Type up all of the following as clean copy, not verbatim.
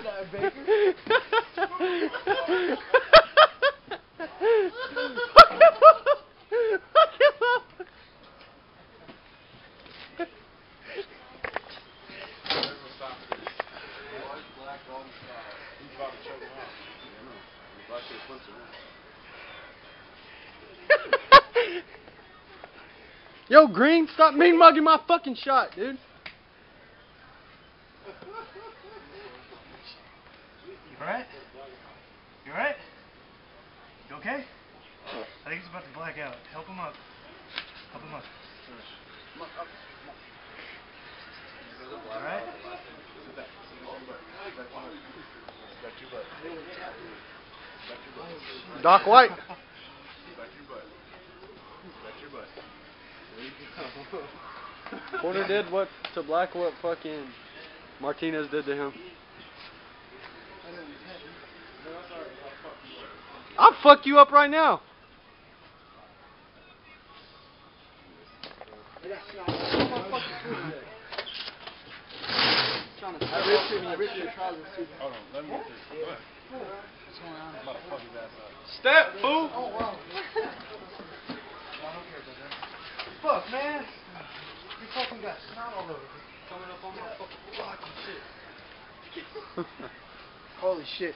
that, Baker. Yo, Green, stop mean mugging my fucking shot, dude. You alright? You alright? You okay? I think he's about to black out. Help him up. Help him up. Alright? Doc White. Porter did what to Black what fucking Martinez did to him. I'll fuck you up right now. I ripped your trousers too. Hold on, let me get this. What? What's going on? I'm about to fuck his ass up. Step, fool. Oh, wow. Fuck, man. You fucking got snot all over me. Coming up on my fucking block and shit. Holy shit.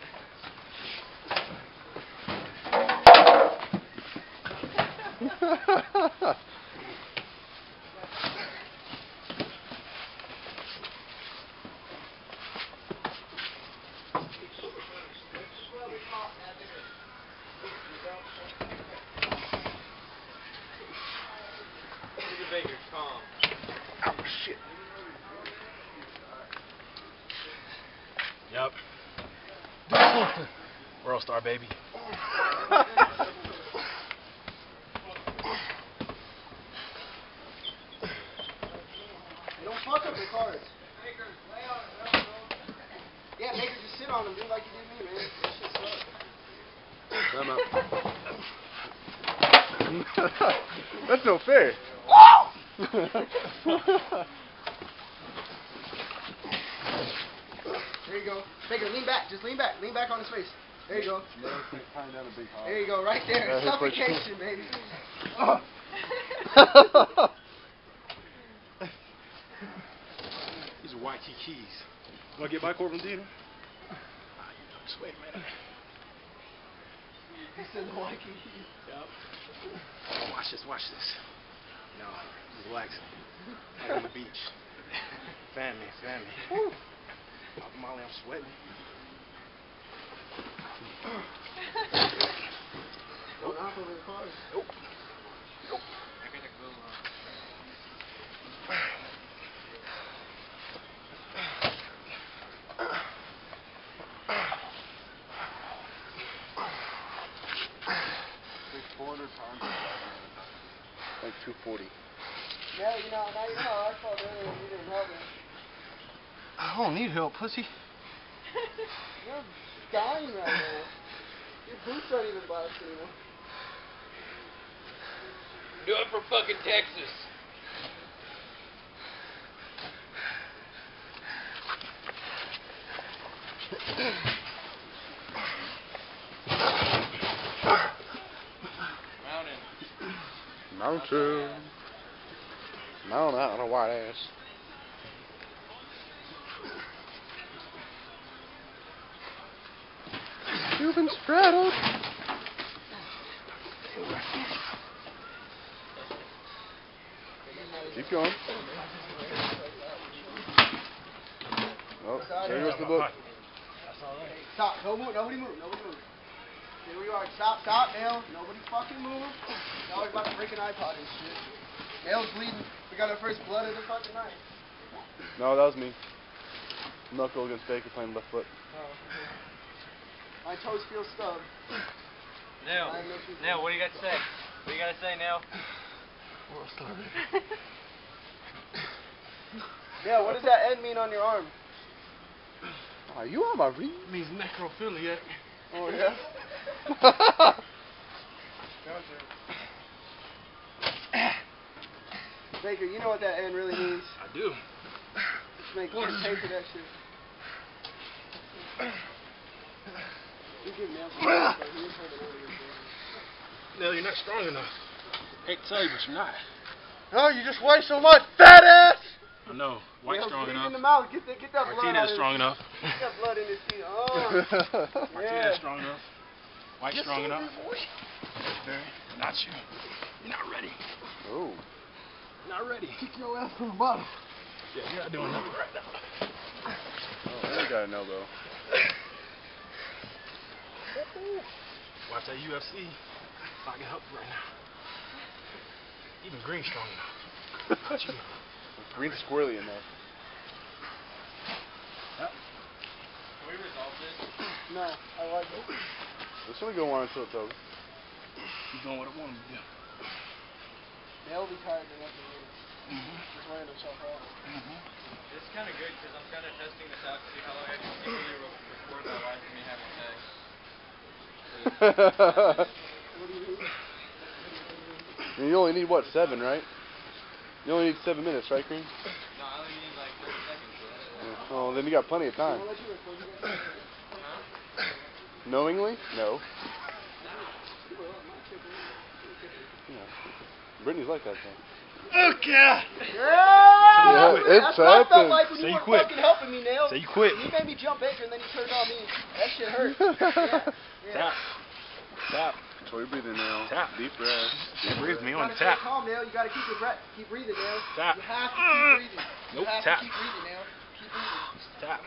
Baker, calm. Oh, shit. Yep. World star, baby. Don't fuck up the cards. Yeah, Baker, just sit on them, dude, like you did me, man. That shit's Time out. That's no fair. There you go. Baker, lean back. Just lean back. Lean back on his face. There you go. There you go. Right there. Suffocation, baby. These are white keys. Want to get my Corbin Dina? Just wait a minute. He said the white keys. Yep. Watch this, watch this. No, just relax. Like on the beach. Fan me, fan me. Pop Molly, I'm sweating. Don't knock over the cars. Nope. Nope. Like 240. Yeah, now you know how I called earlier and you didn't help me. I don't need help, pussy. You're dying right now. Your boots aren't even black anymore. Do it for fucking Texas. Mountain. Mount out on a white ass. You've been straddled. Keep going. Oh, there goes the book. Stop. Don't move. Nobody move. Nobody move. Stay where you are. Stop. Stop, Dale. Nobody fucking move. Now we're about to break an iPod and shit. Dale's bleeding. We got our first blood of the fucking night. No, that was me. Knuckle against Baker playing left foot. Oh. My toes feel stubbed. Neil, what do you got to say? What do you got to say, Neil? Yeah, what does that N mean on your arm? Are you on my read? It means necrophiliac. Oh, yeah? Baker, you know what that N really means. I do. Just make sure you pay for that shit. You give Nail some credit, but he is holding on to your thing. No, you're not strong enough. Hate to tell you, but you're not. No, you just weigh so much, fat ass! I know. White's strong Breathe enough. in the mouth. Get that blood out Martinez of strong enough. Get that blood in his teeth. Oh. Martinez strong enough. White's Yes, strong sir, enough. boy. Barry, not you. You're not ready. Oh. Not ready. Kick your ass from the bottom. Yeah, you're not doing nothing right now. Oh, I got an elbow. Watch that UFC. If I can help you right now. Even Green's strong enough. Not you. Green's squirrely enough. Yep. Can we resolve this? No, I like it. Let's only go on until it's over. He's doing what I want him to do. They'll be tired enough to win. Just laying himself out. This is kind of good because I'm kind of testing this out to see how long I can secretly record my wife and me having sex. What do you mean? I mean, you only need, what, 7, right? You only need 7 minutes, right, Green? No, I only need like 30 seconds. Yeah. Oh, then you got plenty of time. I'll let you record. You guys Knowingly? No. Yeah. Brittany's like that, though. Okay. Yeah! Yeah, it's That's what I felt happened. like when So you you were quit. fucking helping me, Nail. So you quit. You made me jump bigger and then you turned on me. That shit hurt. Yeah. Tap. Tap. Control your breathing now. Tap. Deep breath. Can't breathe me You on gotta the tap. stay calm, Nail. You gotta keep your breath. Keep breathing, Nail. Tap. You have to keep breathing. Nope, You have tap. to keep breathing, Nail. Keep breathing. Tap.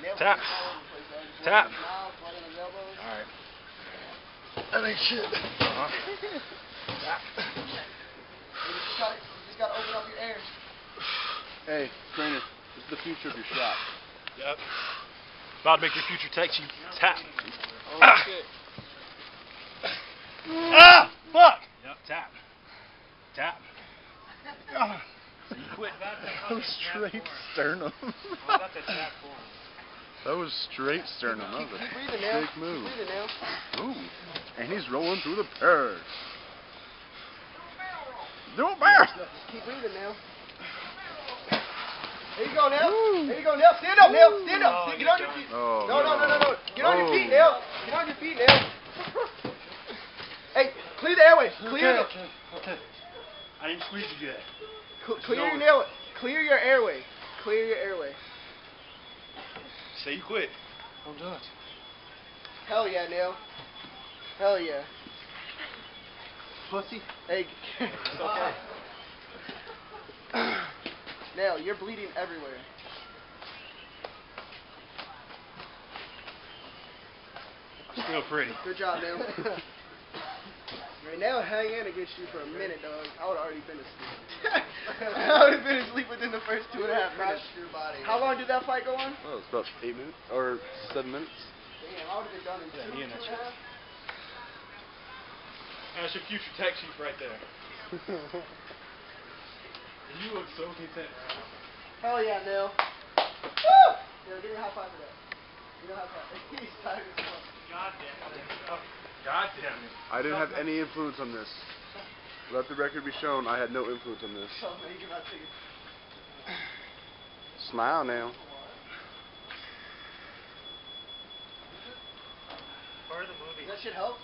Nail's Tap. all over the place, dog. Just Tap. blood in his mouth, blood in his elbows. Alright. That ain't shit. Uh-huh. Tap. You just gotta open up your air. Hey, trainer, this is the future of your shot. Yep. About to make your future text you. Tap. Oh, Ah. shit. Ah! Fuck! Yep, tap. Tap. Ah. So you quit. That was straight sternum. How about the tap form? That was straight sternum. That was Keep a breathing, Nail. big move. Keep breathing, Nail. Ooh. And he's rolling through the purse. Do a bear! Keep breathing, Nail. There you go, Nail. There you go, Nail. Stand up, Nail. Stand up. Oh, Get on your feet. Oh, No. Get on your feet, Oh. Nail. Get on your feet, Nail. Hey, clear the airway. Clear Okay. I didn't squeeze you yet. Clear your nail. Clear your airway. Clear your airway. Say you quit. I'm done. Hell yeah, Nail. Hell yeah. Pussy. Hey. It's okay. Nail, you're bleeding everywhere. Still pretty. Good job, Nail. Right now, hang in against you for a minute, dog. I would have already been asleep. I would have been asleep within the first 2.5 minutes. your body. How long did that fight go on? Oh, it's about 8 minutes or 7 minutes. Damn, I would have been done in Yeah, two, me and that 2.5. That's your future tech sheet right there. You look so content. Hell yeah, Nail. Woo! Yeah, give me a high five for that. Give me a high five. He's tired as fuck. God damn it. God damn it. I didn't have any influence on this. Let the record be shown, I had no influence on this. So, man, you can take it. Smile now. Part of the movie. That shit help?